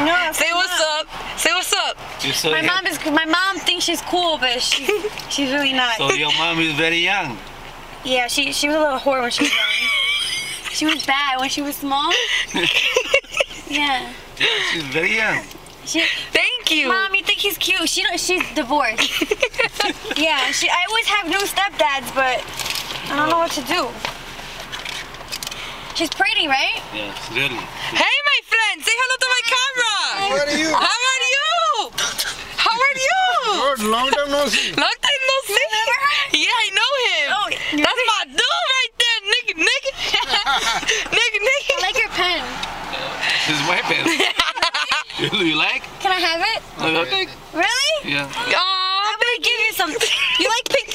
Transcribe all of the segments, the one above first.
No, Say what's up. Say what's up. My mom thinks she's cool, but she's really not. So your mom is very young. Yeah, she was a little whore when she was young. She was bad when she was small. Yeah. Yeah, she's very young. Thank you. Mom, you think he's cute? She's divorced. Yeah, I always have new stepdads, but I don't know what to do. She's pretty, right? Yes, really. Hey, my friend. Say hello to my camera. How are you? How are you? How are you? Good, long time no see. Long time no see. Yeah, I know him. Oh, that's my dude right there, nigga. I like your pen. This is my pen. You like? Can I have it? Okay. Really? Yeah. Aw, I'm gonna give you some. You like pink?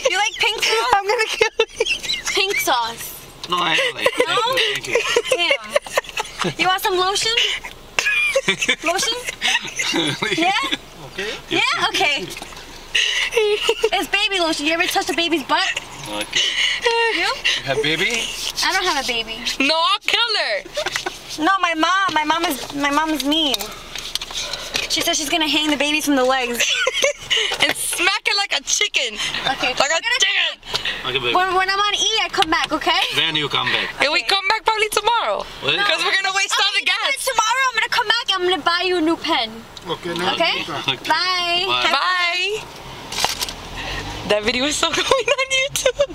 You like pink sauce? I'm gonna kill you. Pink sauce. No, I don't like it. No? Thank you. Damn. You want some lotion? Lotion? Yeah? Okay. Yeah? Okay. It's baby lotion. You ever touch a baby's butt? Okay. You? You have baby? I don't have a baby. No, I'll kill her. No, my mom is mean. She says she's gonna hang the babies from the legs. And smack it like a chicken. Okay. Like a chicken. Okay, baby. When I'm on E, I come back, okay? When you come back? And we come back probably tomorrow. What? Because we're gonna waste all the gas. Tomorrow I'm gonna come back and I'm gonna buy you a new pen. Okay, now. Okay? Bye. Bye. Bye. That video is so going on YouTube.